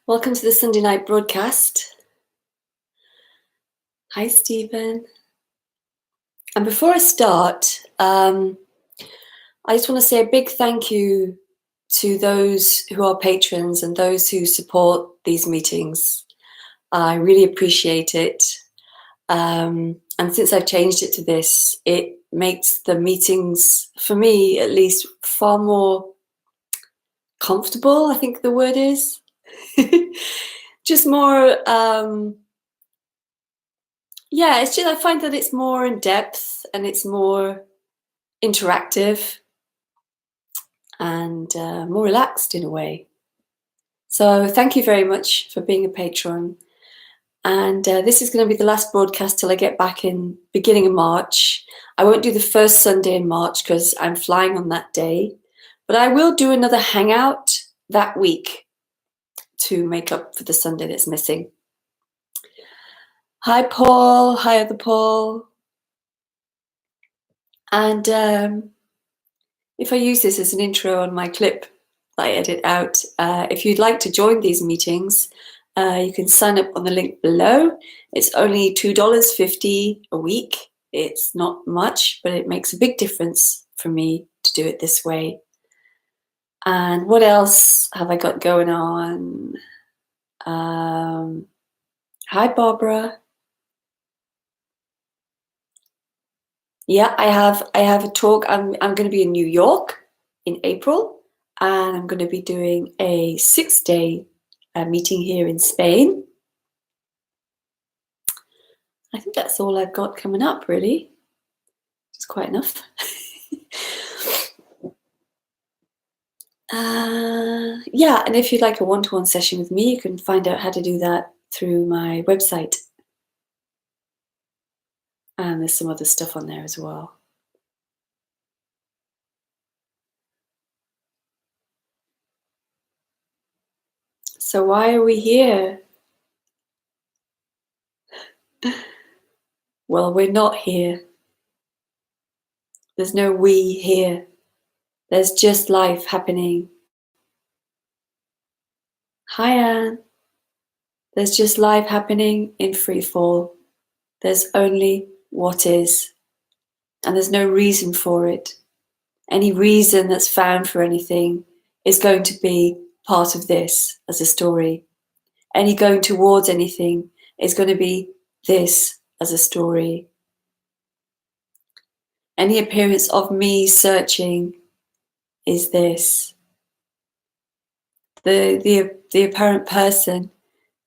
Welcome to the Sunday night broadcast. Hi, Stephen. And before I start, I just want to say a big thank you to those who are patrons and those who support these meetings. I really appreciate it. And since I've changed it to this, it makes the meetings, for me at least, far more comfortable, I think the word is. Just more... yeah, it's just I find that it's more in depth and it's more interactive and more relaxed in a way. So thank you very much for being a patron. And this is going to be the last broadcast till I get back in beginning of March. I won't do the first Sunday in March because I'm flying on that day, but I will do another hangout that week to make up for the Sunday that's missing. Hi, Paul. Hi, other Paul. And if I use this as an intro on my clip that I edit out, if you'd like to join these meetings, you can sign up on the link below. It's only $2.50 a week. It's not much, but it makes a big difference for me to do it this way. And what else have I got going on? Hi, Barbara. Yeah, I have a talk. I'm going to be in New York in April, and I'm going to be doing a 6-day meeting here in Spain. I think that's all I've got coming up, really. It's quite enough. Yeah, and if you'd like a one-to-one session with me, you can find out how to do that through my website. And there's some other stuff on there as well. So why are we here? Well, we're not here. There's no we here. There's just life happening. Hi, Anne. There's just life happening in free fall. There's only what is. And there's no reason for it. Any reason that's found for anything is going to be part of this as a story. Any going towards anything is going to be this as a story. Any appearance of me searching is this. The apparent person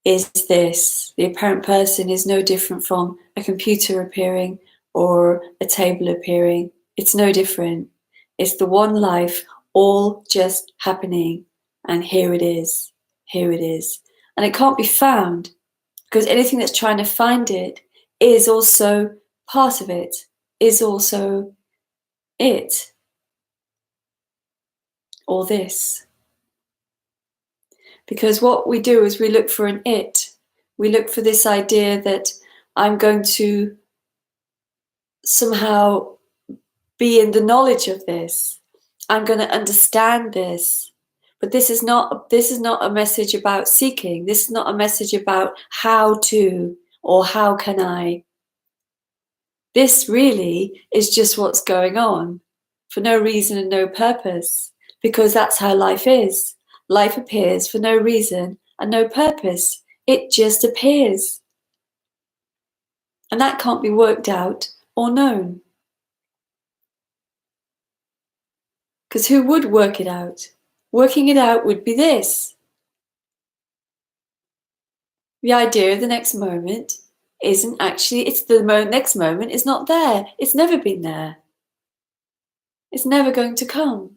is this. The apparent person is no different from a computer appearing or a table appearing. It's no different. It's the one life, all just happening. And here it is. Here it is. And it can't be found because anything that's trying to find it is also part of it, is also it, or this. Because what we do is we look for an it. We look for this idea that I'm going to somehow be in the knowledge of this. I'm going to understand this. But this is not a message about seeking. This is not a message about how to or how can I. This really is just what's going on for no reason and no purpose, because that's how life is. Life appears for no reason and no purpose. It just appears. And that can't be worked out or known. Because who would work it out? Working it out would be this. The idea of the next moment isn't actually, it's the next moment is not there. It's never been there. It's never going to come.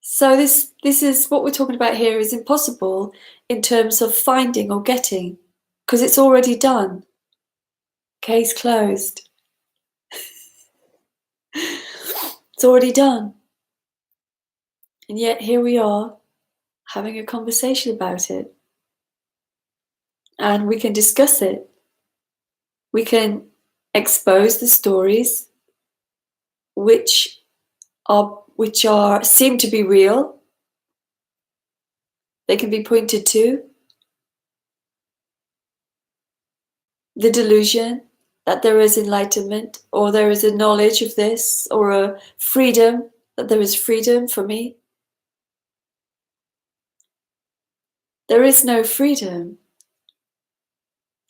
So this is what we're talking about here is impossible in terms of finding or getting, because it's already done. Case closed. It's already done. And yet here we are having a conversation about it. And we can discuss it. We can expose the stories which seem to be real, They can be pointed to the delusion that there is enlightenment, or there is a knowledge of this, or a freedom, that there is freedom for me. There is no freedom.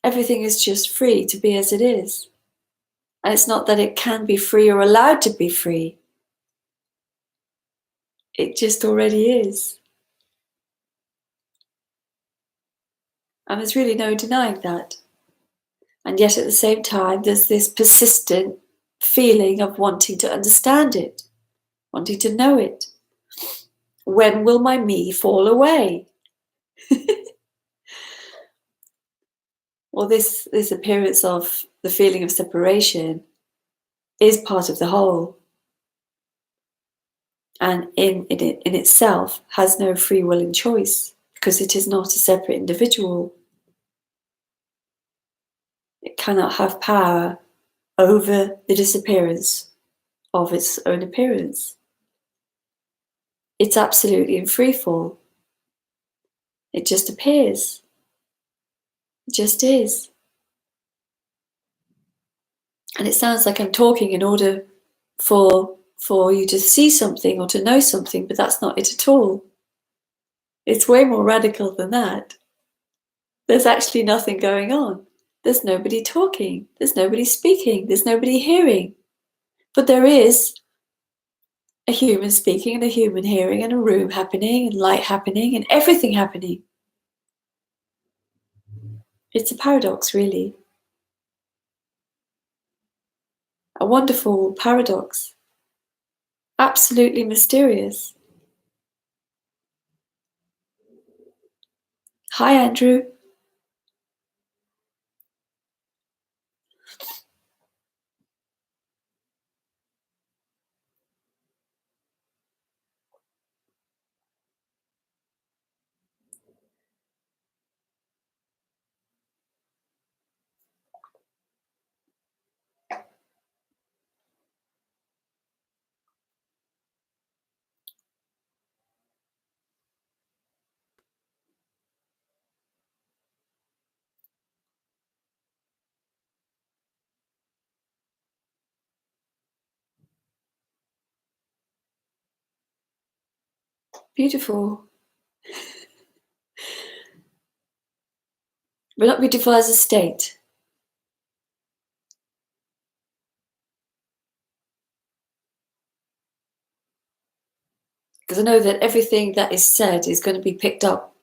Everything is just free to be as it is. And it's not that it can be free or allowed to be free. It just already is. And there's really no denying that. And yet at the same time, there's this persistent feeling of wanting to understand it, wanting to know it. When will my me fall away? Well, this appearance of the feeling of separation is part of the whole. And in itself has no free will and choice, because it is not a separate individual. It cannot have power over the disappearance of its own appearance. It's absolutely in free fall. It just appears. It just is. And it sounds like I'm talking in order for you to see something or to know something, but that's not it at all. It's way more radical than that. There's actually nothing going on. There's nobody talking. There's nobody speaking. There's nobody hearing. But there is a human speaking and a human hearing and a room happening and light happening and everything happening. It's a paradox, really. A wonderful paradox. Absolutely mysterious. Hi, Andrew. Beautiful. But not beautiful as a state. Because I know that everything that is said is going to be picked up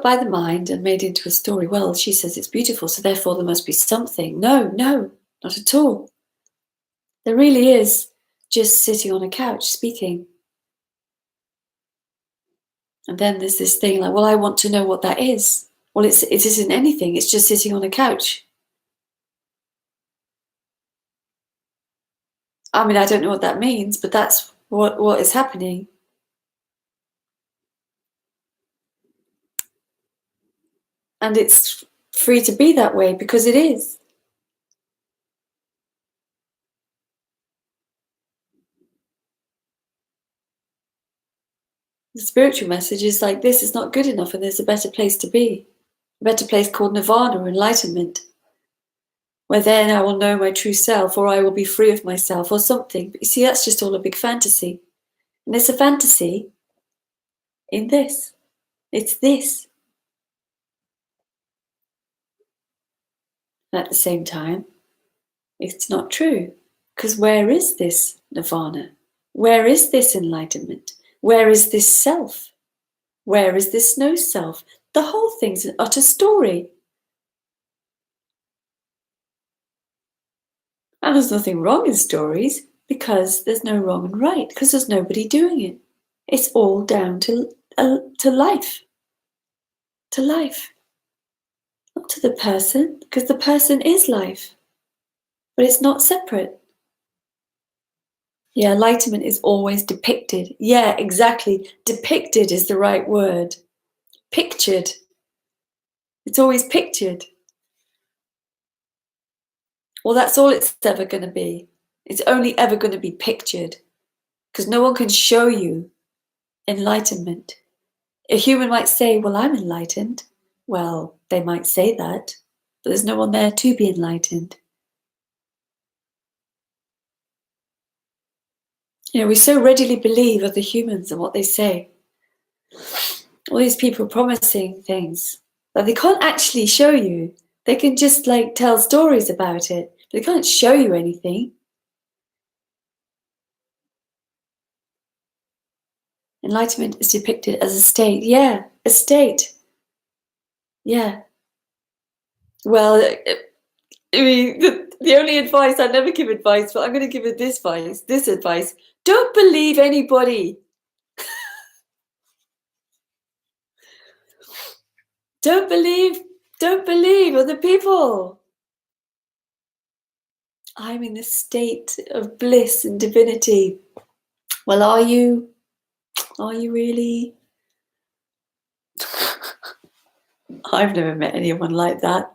by the mind and made into a story. Well, she says it's beautiful, so therefore there must be something. No, not at all. There really is just sitting on a couch speaking. And then there's this thing like, well, I want to know what that is. Well, it isn't anything. It's just sitting on a couch. I mean, I don't know what that means, but that's what is happening. And it's free to be that way because it is. The spiritual message is like, this is not good enough and there's a better place to be. A better place called nirvana or enlightenment, where then I will know my true self, or I will be free of myself, or something. But you see, that's just all a big fantasy. And it's a fantasy in this. It's this. And at the same time, it's not true. Because where is this nirvana? Where is this enlightenment? Where is this self? Where is this no self? The whole thing's an utter story. And there's nothing wrong in stories, because there's no wrong and right, because there's nobody doing it. It's all down to life. To life. Not to the person, because the person is life. But it's not separate. Yeah, enlightenment is always depicted. Yeah, exactly. Depicted is the right word. Pictured. It's always pictured. Well, that's all it's ever going to be. It's only ever going to be pictured. Because no one can show you enlightenment. A human might say, well, I'm enlightened. Well, they might say that, but there's no one there to be enlightened. We so readily believe other humans and what they say. All these people promising things that they can't actually show you. They can just tell stories about it. They can't show you anything. Enlightenment is depicted as a state. Yeah, a state. Yeah. Well, I mean, the only advice, I never give advice, but I'm going to give it this advice. Don't believe anybody. Don't believe other people. I'm in this state of bliss and divinity. Well, are you? Are you really? I've never met anyone like that.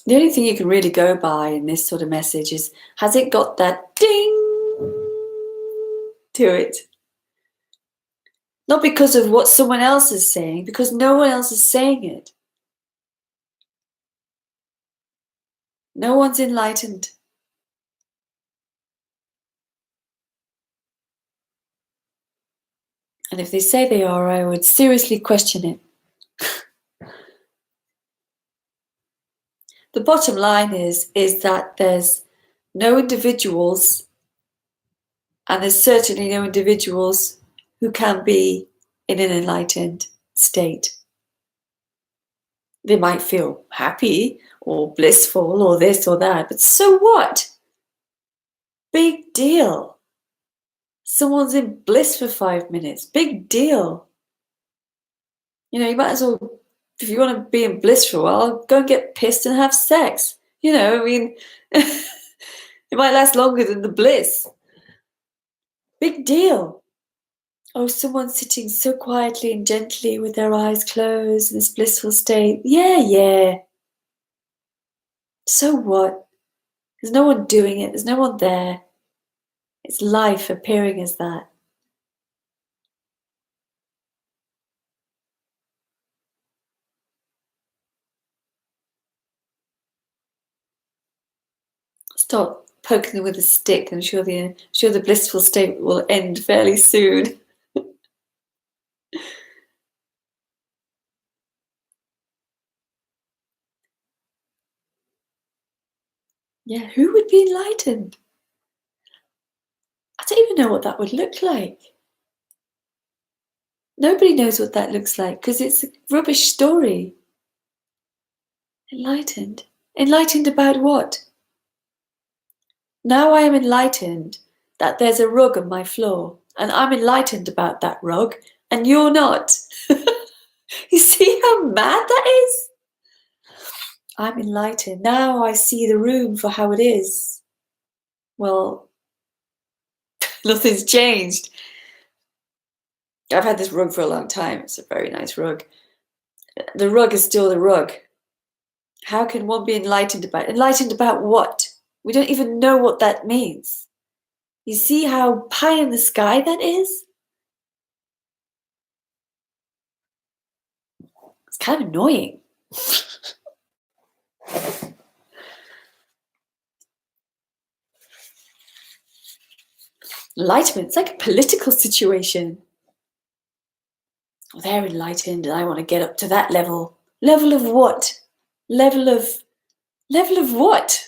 The only thing you can really go by in this sort of message is, has it got that ding to it? Not because of what someone else is saying, because no one else is saying it. No one's enlightened. And if they say they are, I would seriously question it. The bottom line is that there's no individuals, and there's certainly no individuals who can be in an enlightened state. They might feel happy or blissful or this or that, but so what? Big deal. Someone's in bliss for 5 minutes. Big deal. You might as well, if you want to be in bliss for a while, go and get pissed and have sex. I mean, it might last longer than the bliss. Big deal. Oh, someone sitting so quietly and gently with their eyes closed in this blissful state. Yeah. So what? There's no one doing it. There's no one there. It's life appearing as that. Stop poking them with a stick. I'm sure the blissful state will end fairly soon. Yeah, who would be enlightened? I don't even know what that would look like. Nobody knows what that looks like because it's a rubbish story. Enlightened? Enlightened about what? Now I am enlightened that there's a rug on my floor, and I'm enlightened about that rug, and you're not. You see how mad that is? I'm enlightened. Now I see the room for how it is. Well, nothing's changed. I've had this rug for a long time. It's a very nice rug. The rug is still the rug. How can one be enlightened about it? Enlightened about what? We don't even know what that means. You see how pie in the sky that is? It's kind of annoying. Enlightenment, it's like a political situation. Well, they're enlightened and I want to get up to that level. Level of what? Level of what?